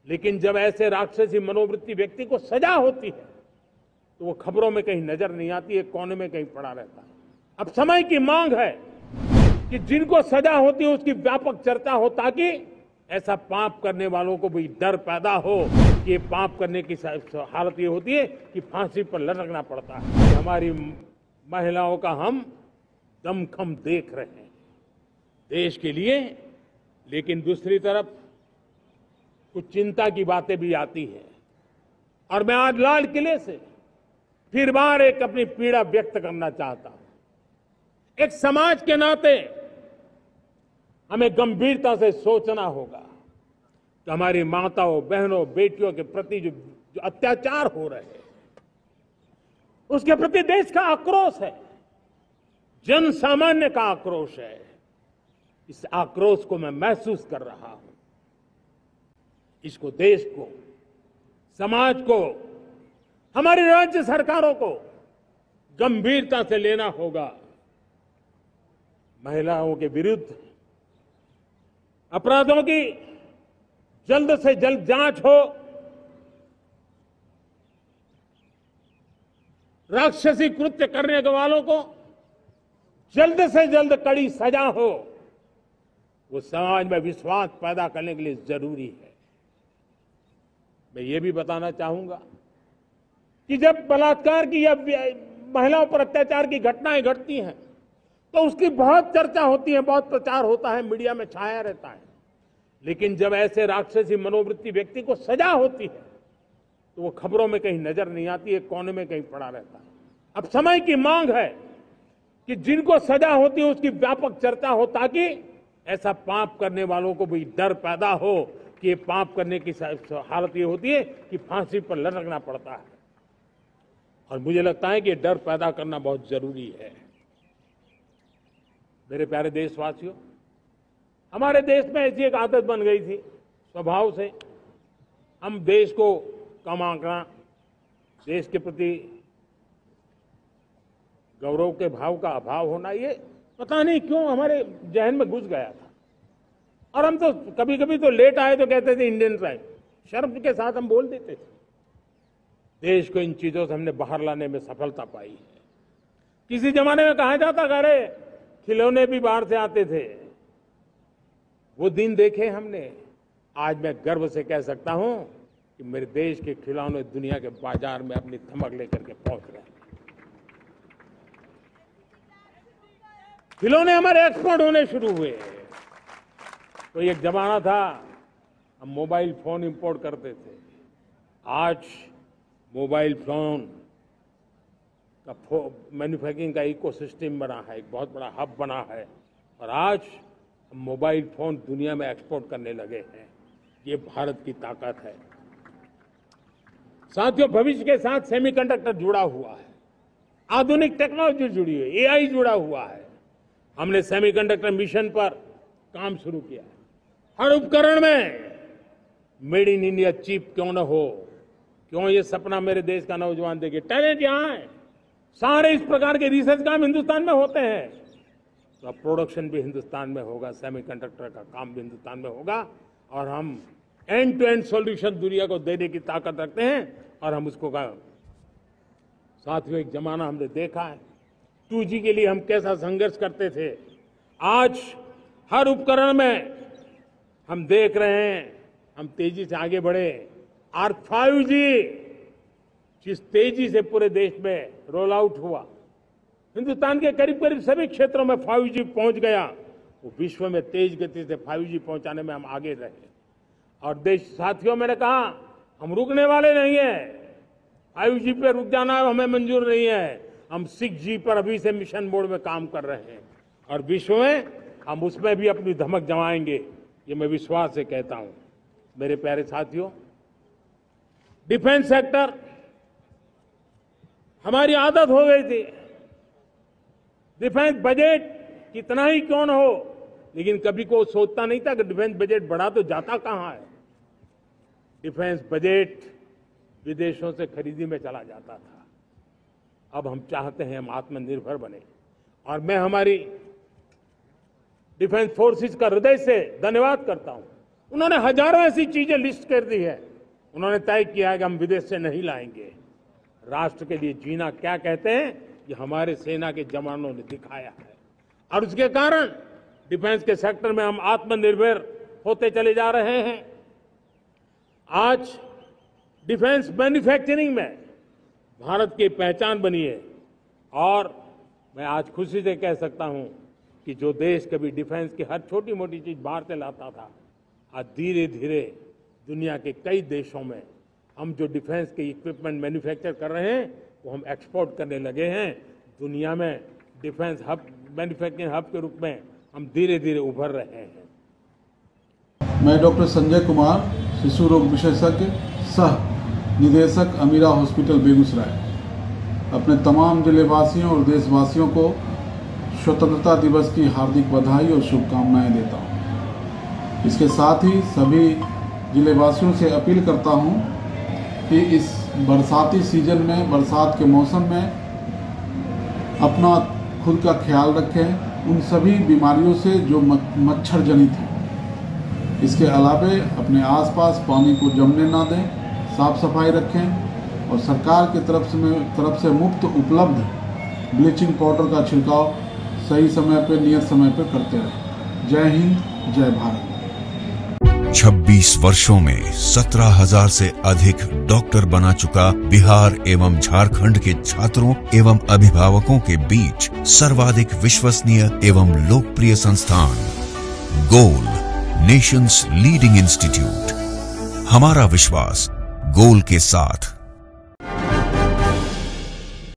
लेकिन जब ऐसे राक्षसी मनोवृत्ति व्यक्ति को सजा होती है तो वो खबरों में कहीं नजर नहीं आती है, कोने में कहीं पड़ा रहता है। अब समय की मांग है कि जिनको सजा होती है उसकी व्यापक चर्चा हो, ताकि ऐसा पाप करने वालों को भी डर पैदा हो कि ये पाप करने की हालत ये होती है कि फांसी पर लटकना पड़ता है। हमारी महिलाओं का हम दमखम देख रहे हैं देश के लिए, लेकिन दूसरी तरफ कुछ चिंता की बातें भी आती है। और मैं आज लाल किले से फिर बार एक अपनी पीड़ा व्यक्त करना चाहता हूं। एक समाज के नाते हमें गंभीरता से सोचना होगा कि हमारी माताओं, बहनों, बेटियों के प्रति जो अत्याचार हो रहे हैं उसके प्रति देश का आक्रोश है, जन सामान्य का आक्रोश है। इस आक्रोश को मैं महसूस कर रहा हूं। इसको देश को, समाज को, हमारी राज्य सरकारों को गंभीरता से लेना होगा। महिलाओं के विरुद्ध अपराधों की जल्द से जल्द जांच हो, राक्षसी कृत्य करने वालों को जल्द से जल्द कड़ी सजा हो। वो समाज में विश्वास पैदा करने के लिए जरूरी है। मैं ये भी बताना चाहूंगा कि जब बलात्कार की या महिलाओं पर अत्याचार की घटनाएं घटती हैं तो उसकी बहुत चर्चा होती है, बहुत प्रचार होता है, मीडिया में छाया रहता है। लेकिन जब ऐसे राक्षसी मनोवृत्ति व्यक्ति को सजा होती है तो वो खबरों में कहीं नजर नहीं आती है, कोने में कहीं पड़ा रहता है। अब समय की मांग है कि जिनको सजा होती है उसकी व्यापक चर्चा हो, ताकि ऐसा पाप करने वालों को भी डर पैदा हो कि ये पाप करने की हालत ये होती है कि फांसी पर लटकना पड़ता है। और मुझे लगता है कि ये डर पैदा करना बहुत जरूरी है। मेरे प्यारे देशवासियों, हमारे देश में ऐसी एक आदत बन गई थी स्वभाव से, हम देश को कम आंकना, देश के प्रति गौरव के भाव का अभाव होना, ये पता नहीं क्यों हमारे जहन में घुस गया था। और हम तो कभी कभी तो लेट आए तो कहते थे इंडियन ट्राइब, शर्म के साथ हम बोल देते थे। देश को इन चीजों से हमने बाहर लाने में सफलता पाई है। किसी जमाने में कहा जाता था अरे खिलौने भी बाहर से आते थे, वो दिन देखे हमने। आज मैं गर्व से कह सकता हूं कि मेरे देश के खिलौने दुनिया के बाजार में अपनी धमक लेकर के पहुंच रहे हैं। खिलौने हमारे एक्सपोर्ट होने शुरू हुए। तो एक जमाना था हम मोबाइल फोन इंपोर्ट करते थे। आज मोबाइल फोन का मैन्युफैक्चरिंग का इकोसिस्टम बना है, एक बहुत बड़ा हब बना है। और आज हम मोबाइल फोन दुनिया में एक्सपोर्ट करने लगे हैं। ये भारत की ताकत है। साथियों, भविष्य के साथ सेमीकंडक्टर जुड़ा हुआ है, आधुनिक टेक्नोलॉजी जुड़ी है, एआई जुड़ा हुआ है। हमने सेमीकंडक्टर मिशन पर काम शुरू किया है। हर उपकरण में मेड इन इंडिया चिप क्यों न हो, क्यों ये सपना मेरे देश का नौजवान देखे। टैलेंट यहां है, सारे इस प्रकार के रिसर्च काम हिंदुस्तान में होते हैं। तो अब प्रोडक्शन भी हिंदुस्तान में होगा, सेमीकंडक्टर का काम भी हिंदुस्तान में होगा। और हम एंड टू एंड सॉल्यूशन दुनिया को देने की ताकत रखते हैं और हम उसको साथियों, एक जमाना हमने देखा है 2G के लिए हम कैसा संघर्ष करते थे। आज हर उपकरण में हम देख रहे हैं हम तेजी से आगे बढ़े। और 5G जिस तेजी से पूरे देश में रोल आउट हुआ, हिंदुस्तान के करीब करीब सभी क्षेत्रों में 5G पहुंच गया। वो विश्व में तेज गति से 5G पहुंचाने में हम आगे रहे। और देश साथियों, मैंने कहा हम रुकने वाले नहीं हैं। 5G पे रुक जाना हमें मंजूर नहीं है। हम 6G पर अभी से मिशन मोड में काम कर रहे हैं और विश्व में हम उसमें भी अपनी धमक जमाएंगे, ये मैं विश्वास से कहता हूं। मेरे प्यारे साथियों, डिफेंस सेक्टर हमारी आदत हो गई थी। डिफेंस बजट कितना ही क्यों न हो, लेकिन कभी कोई सोचता नहीं था कि डिफेंस बजट बढ़ा तो जाता कहां है। डिफेंस बजट विदेशों से खरीदी में चला जाता था। अब हम चाहते हैं हम आत्मनिर्भर बने। और मैं हमारी डिफेंस फोर्सेस का हृदय से धन्यवाद करता हूं। उन्होंने हजारों ऐसी चीजें लिस्ट कर दी है। उन्होंने तय किया है कि हम विदेश से नहीं लाएंगे। राष्ट्र के लिए जीना क्या कहते हैं, ये हमारे सेना के जवानों ने दिखाया है। और उसके कारण डिफेंस के सेक्टर में हम आत्मनिर्भर होते चले जा रहे हैं। आज डिफेंस मैन्युफैक्चरिंग में भारत की पहचान बनी है। और मैं आज खुशी से कह सकता हूं कि जो देश कभी डिफेंस की हर छोटी मोटी चीज बाहर से लाता था, आज धीरे धीरे दुनिया के कई देशों में हम जो डिफेंस के इक्विपमेंट मैन्युफैक्चर कर रहे हैं वो हम एक्सपोर्ट करने लगे हैं। दुनिया में डिफेंस हब, मैन्युफैक्चरिंग हब के रूप में हम धीरे धीरे उभर रहे हैं। मैं डॉक्टर संजय कुमार, शिशु रोग विशेषज्ञ, सह निदेशक अमीरा हॉस्पिटल बेगूसराय, अपने तमाम जिलेवासियों और देशवासियों को स्वतंत्रता दिवस की हार्दिक बधाई और शुभकामनाएं देता हूं। इसके साथ ही सभी जिलेवासियों से अपील करता हूं कि इस बरसाती सीजन में, बरसात के मौसम में अपना खुद का ख्याल रखें, उन सभी बीमारियों से जो मच्छर जनित हैं। इसके अलावे अपने आसपास पानी को जमने ना दें, साफ सफाई रखें और सरकार की तरफ से मुफ्त उपलब्ध ब्लीचिंग पाउडर का छिड़काव सही समय पर, नियत समय पर करते रहें। जय हिंद, जय भारत। 26 वर्षों में 17,000 से अधिक डॉक्टर बना चुका बिहार एवं झारखंड के छात्रों एवं अभिभावकों के बीच सर्वाधिक विश्वसनीय एवं लोकप्रिय संस्थान गोल, नेशंस लीडिंग इंस्टीट्यूट। हमारा विश्वास गोल के साथ।